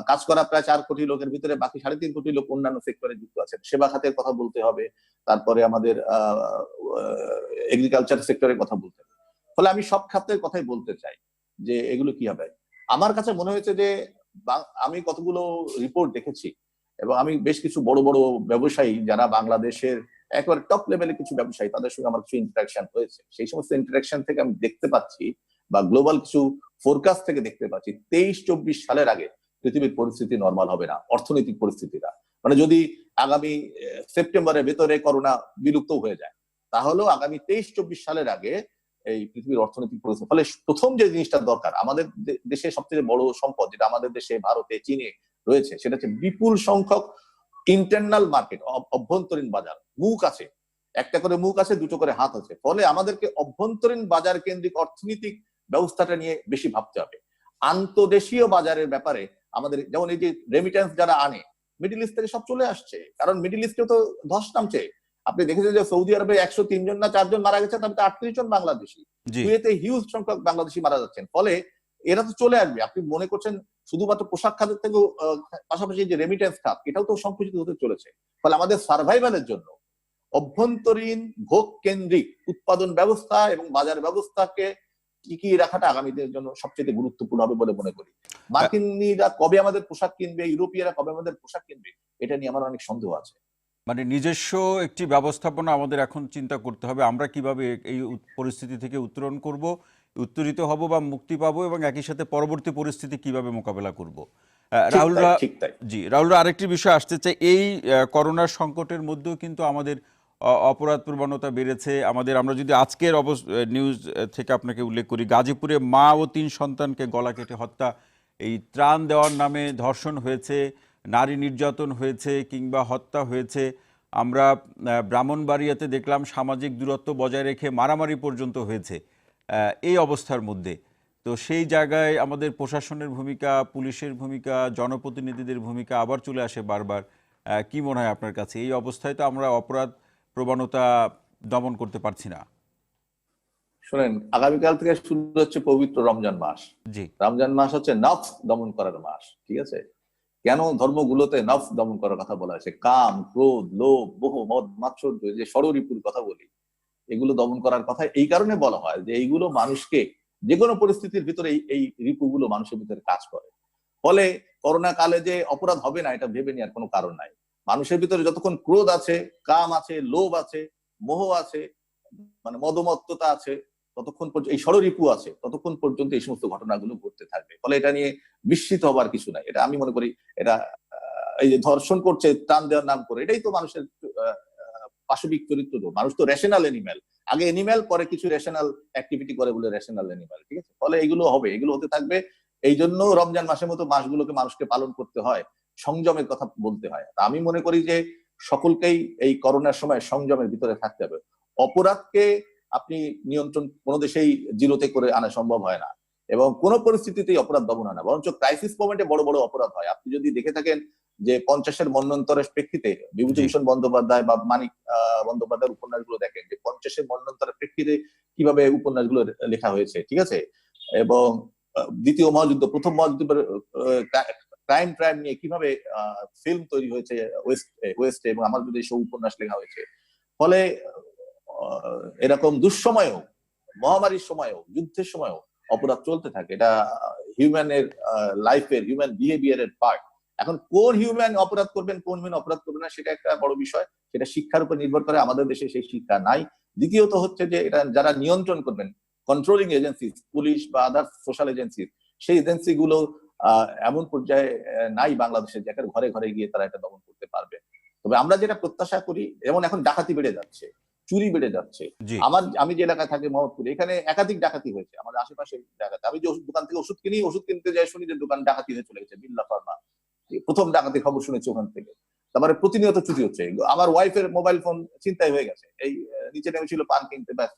কাজ করা প্রায় 4 কোটি লোকের ভিতরে বাকি 3.5 কোটি লোক অন্যান্য সেক্টরে যুক্ত আছেন। সেবা খাতের কথা বলতে হবে, তারপরে আমাদের এগ্রিকালচার সেক্টরের কথা বলতে হবে। ফলে আমি সব খাতের কথাই বলতে চাই যে এগুলো কি হবে। আমার কাছে মনে হয়েছে যে আমি কতগুলো রিপোর্ট দেখেছি, এবং আমি বেশ কিছু বড় বড় ব্যবসায়ী যারা বাংলাদেশের একবার টপ লেভেলে কিছু ব্যবসায়ী, তাদের সঙ্গে আমার কিছু ইন্টারাকশন হয়েছে। সেই সমস্ত ইন্টারাকশন থেকে আমি দেখতে পাচ্ছি, বা গ্লোবাল কিছু ফোরকাস্ট থেকে দেখতে পাচ্ছি, 23-24 সালের আগে পৃথিবীর পরিস্থিতি নরমাল হবে না, অর্থনৈতিক পরিস্থিতিটা। মানে যদি আগামী সেপ্টেম্বরের ভেতরে করোনা বিলুপ্ত হয়ে যায়, তাহলেও আগামী 23-24 সালের আগে এই পৃথিবীর অর্থনৈতিক পরিস্থিতি। ফলে প্রথম যে জিনিসটা দরকার, আমাদের দেশে সবচেয়ে বড় সম্পদ যেটা আমাদের দেশে, ভারতে, চীনে রয়েছে, সেটা হচ্ছে বিপুল সংখ্যক ইন্টারনাল মার্কেট, অভ্যন্তরীণ বাজার। মুখ আছে, একটা করে মুখ আছে, দুটো করে হাত আছে। ফলে আমাদেরকে অভ্যন্তরীণ বাজার কেন্দ্রিক অর্থনৈতিক ব্যবস্থাটা নিয়ে বেশি ভাবতে হবে। আন্তদেশীয় বাজারের ব্যাপারে আমাদের, যেমন এই যে রেমিটেন্স যারা আনে মিডিল ইস্ট থেকে, সব চলে আসছে, কারণ মিডিল ইস্টে তো ধস নামছে। আপনি দেখেছেন যে সৌদি আরবে 103 জন না 4 জন মারা গেছে, তার মধ্যে 38 জন বাংলাদেশি। জি। কুয়েতে হিউজ সংখ্যক বাংলাদেশি মারা যাচ্ছেন। ফলে এরা তো চলে আসবে। আপনি মনে করছেন শুধুমাত্র পোশাক খাতের থেকেও পাশাপাশি যে রেমিটেন্স খাত, এটাও তো সংকুচিত হতে চলেছে। ফলে আমাদের সার্ভাইভালের জন্য অভ্যন্তরীণ ভোগ কেন্দ্রিক উৎপাদন ব্যবস্থা এবং বাজার ব্যবস্থাকে টিকিয়ে রাখাটা আগামী দিনের জন্য সবচেয়ে গুরুত্বপূর্ণ হবে বলে মনে করি। মার্কিনীরা কবে আমাদের পোশাক কিনবে, ইউরোপীয়রা কবে আমাদের পোশাক কিনবে, এটা নিয়ে আমার অনেক সন্দেহ আছে। মানে নিজস্ব একটি ব্যবস্থাপনা আমাদের এখন চিন্তা করতে হবে, আমরা কিভাবে এই পরিস্থিতি থেকে উত্তরণ করব, উত্তরিত হব বা মুক্তি পাবো, এবং একই সাথে পরবর্তী পরিস্থিতি কিভাবে মোকাবেলা করব। ঠিক তাই, রাহুলরা, ঠিক তাই। জি রাহুলরা, আরেকটি বিষয় আসতে চাই, এই করোনার সংকটের মধ্যেও কিন্তু আমাদের অপরাধ প্রবণতা বেড়েছে। আমরা যদি আজকের নিউজ থেকে আপনাকে উল্লেখ করি, গাজীপুরে মা ও 3 সন্তানকে গলা কেটে হত্যা, এই ত্রাণ দেওয়ার নামে ধর্ষণ হয়েছে, নারী নির্যাতন হয়েছে, কিংবা হত্যা হয়েছে। আমরা ব্রাহ্মণবাড়িয়াতে দেখলাম সামাজিক দূরত্ব বজায় রেখে মারামারি পর্যন্ত হয়েছে এই অবস্থার মধ্যে। তো সেই জায়গায় আমাদের প্রশাসনের ভূমিকা, পুলিশের ভূমিকা, জনপ্রতিনিধিদের ভূমিকা আবার চলে আসে বারবার। কি মনে হয় আপনার কাছে? এই অবস্থায় তো আমরা অপরাধ প্রবণতা দমন করতে পারছি না। শোনেন, আগামীকাল থেকে শুরু হচ্ছে পবিত্র রমজান মাস। জি রমজান মাস হচ্ছে নফস দমন করার মাস, ঠিক আছে? কেন ধর্মগুলোতে নফস দমন করার কথা বলা হয়েছে? কাম, ক্রোধ, লোভ, মোহ, মদ, মাৎসর্য, যে ষড়রিপুর কথা বলি, এগুলো দমন করার কথা এই কারণে বলা হয় যে এইগুলো মানুষকে যে কোনো পরিস্থিতির ভিতরে এই রিপুগুলো মানুষের ভিতরে কাজ করে। ফলে করোনা কালে যে অপরাধ হবে না এটা ভেবে নেওয়ার কোনো কারণ নাই। মানুষের ভিতরে যতক্ষণ ক্রোধ আছে, কাম আছে, লোভ আছে, মোহ আছে, মানে মদমত্ততা আছে, ততক্ষণ পর্যন্ত এই ষড়রিপু আছে, ততক্ষণ পর্যন্ত এই সমস্ত ঘটনাগুলো ঘটতে থাকবে। ফলে এটা নিয়ে বিস্মিত হবার কিছু নাই। এটা আমি মনে করি এটা এই যে ধর্ষণ করছে টান দেওয়ার নাম করে, এটাই তো মানুষের পাশবিক চরিত্র। তো মানুষ তো রেশনাল এনিম্যাল, আগে এনিম্যাল পরে কিছু রেশনাল অ্যাক্টিভিটি করে বলে রেশনাল এনিম্যাল, ঠিক আছে? ফলে এগুলো হবে, এগুলো হতে থাকবে। এই জন্য রমজান মাসের মতো মাসগুলোকে মানুষকে পালন করতে হয়, সংযমের কথা বলতে হয়। আমি মনে করি যে সকলকেই এই করোনার সময় সংযমের ভিতরে থাকতে হবে। অপরাধকে আপনি নিয়ন্ত্রণ কোনো দেশেই জিরোতে করে আনা সম্ভব হয় না, এবং কোন পরিস্থিতিতেই অপরাধ দমন হয় না, বরঞ্চ ক্রাইসিস মোমেন্টে বড় বড় অপরাধ হয়। আপনি যদি দেখে থাকেন যে 50-এর মন্বন্তরের প্রেক্ষিতে বিভূতিভূষণ বন্দ্যোপাধ্যায় বা মানিক বন্দ্যোপাধ্যায়ের উপন্যাসগুলো দেখেন যে 50-এর মন্বন্তরের প্রেক্ষিতে কিভাবে উপন্যাসগুলো লেখা হয়েছে, ঠিক আছে? এবং দ্বিতীয় মহাযুদ্ধ, প্রথম মহাযুদ্ধের ক্রাইম নিয়ে কিভাবে ফিল্ম তৈরি হয়েছে ওয়েস্টে, এবং আমার যদি সব উপন্যাস লেখা হয়েছে। ফলে এরকম দুঃসময়েও, মহামারীর সময়ও, যুদ্ধের সময়ও অপরাধ চলতে থাকে। এটা হিউম্যানের লাইফের, হিউম্যান বিহেভিয়ারের পার্ট। এখন কোন হিউম্যান অপরাধ করবেন, কোন হিউম্যান অপরাধ করবেন না, সেটা একটা বড় বিষয়। সেটা শিক্ষার উপর নির্ভর করে। আমাদের দেশে সেই শিক্ষা নাই। দ্বিতীয়ত হচ্ছে যে এটা যারা নিয়ন্ত্রণ করবেন, কন্ট্রোলিং এজেন্সি, পুলিশ বা আদার সোশ্যাল এজেন্সি, সেই এজেন্সি গুলো এমন পর্যায়ে নাই বাংলাদেশে যে ঘরে ঘরে গিয়ে তারা এটা দমন করতে পারবে। তবে আমরা যেটা প্রত্যাশা করি, যেমন এখন ডাকাতি বেড়ে যাচ্ছে, চুরি বেড়ে যাচ্ছে। জি আমি যে এলাকায় থাকি মোহাম্মদপুরে, এখানে একাধিক ডাকাতি হয়েছে। আমাদের আশেপাশে ডাকাতি, আমি যে দোকান থেকে ওষুধ কিনি, ওষুধ কিনতে যাই শুনি যে দোকান ডাকাতি হয়ে চলে গেছে, বিল্লা ফার্মা। প্রথম ডাকাতির খবর শুনেছি ওখান থেকে। তারপরে প্রতিনিয়ত চুরি হচ্ছে। আমার ওয়াইফের মোবাইল ফোন ছিনতাই হয়ে গেছে, এই নিচে নেমেছিল পান কিনতে, ব্যাস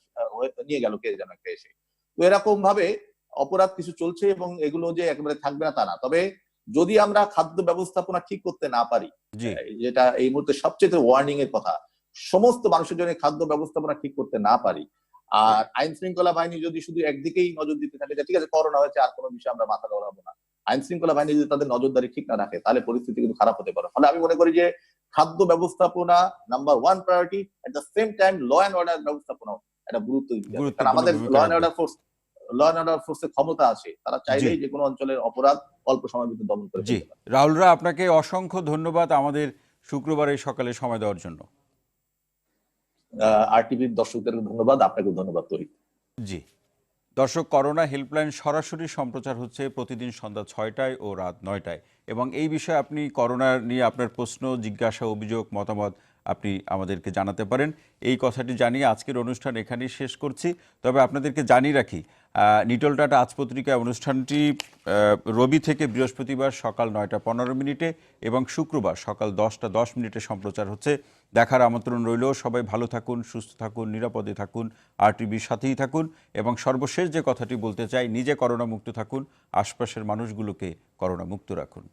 নিয়ে গেল কে যেন একটা এসে। তো এরকম ভাবে অপরাধ কিছু চলছে, এবং এগুলো যে একেবারে থাকবে না তা না। তবে যদি আমরা খাদ্য ব্যবস্থাপনা ঠিক করতে না পারি, জি যেটা এই মুহূর্তে সবচেয়ে ওয়ার্নিং এর কথা, সমস্ত মানুষের জন্য খাদ্য ব্যবস্থাপনা ঠিক করতে না পারি, আর আইন শৃঙ্খলা বাহিনী যদি শুধু একদিকেই নজর দিতে থাকে, ঠিক আছে করোনা হয়েছে আর কোনো বিষয়ে আমরা মাথা গলাবো না, আইন শৃঙ্খলা বাহিনী যদি তাদের নজরদারি ঠিক না রাখে, তাহলে পরিস্থিতি কিন্তু খারাপ হতে পারে। ফলে আমি মনে করি যে খাদ্য ব্যবস্থাপনা number 1 priority, at the same time law and order ব্যবস্থাপনা একটা গুরুত্ব দিতে হবে। কারণ গুরুত্বপূর্ণ আমাদের ভূমিকা রাখবে। ল অ্যান্ড অর্ডার ফোর্সের ক্ষমতা আছে, তারা জি চাইলেই যে কোনো অঞ্চলের অপরাধ অল্প সময়ের ভিতরে দমন করে জি ফেলতে পারে। রাহুলরা, আপনাকে অসংখ্য ধন্যবাদ আমাদের শুক্রবারের সকালে সময় দেওয়ার জন্য। আরটিভির দর্শকদের ধন্যবাদ, আপনাকেও ধন্যবাদ তরিক। জি দর্শক, করোনা হেল্পলাইন সরাসরি সম্প্রচার হচ্ছে প্রতিদিন সন্ধ্যা 6টায় ও রাত 9টায়, এবং এই বিষয়ে আপনি করোনা নিয়ে আপনার প্রশ্ন, জিজ্ঞাসা, অভিযোগ, মতামত আপনি আমাদেরকে জানাতে পারেন। এই কথাটি জানিয়ে আজকের অনুষ্ঠান এখানেই শেষ করছি। তবে আপনাদেরকে জানিয়ে রাখি, নিটল টাটা আজ পত্রিকায় অনুষ্ঠানটি রবি থেকে বৃহস্পতিবার সকাল 9টা 15 মিনিটে এবং শুক্রবার সকাল 10টা 10 মিনিটে সম্প্রচার হচ্ছে। দেখার আমন্ত্রণ রইল। সবাই ভালো থাকুন, সুস্থ থাকুন, নিরাপদে থাকুন, আরটিভির সাথেই থাকুন, এবং সর্বশেষ যে কথাটি বলতে চাই, নিজে করোনা মুক্ত থাকুন, আশপাশের মানুষগুলোকে করোনা মুক্ত রাখুন।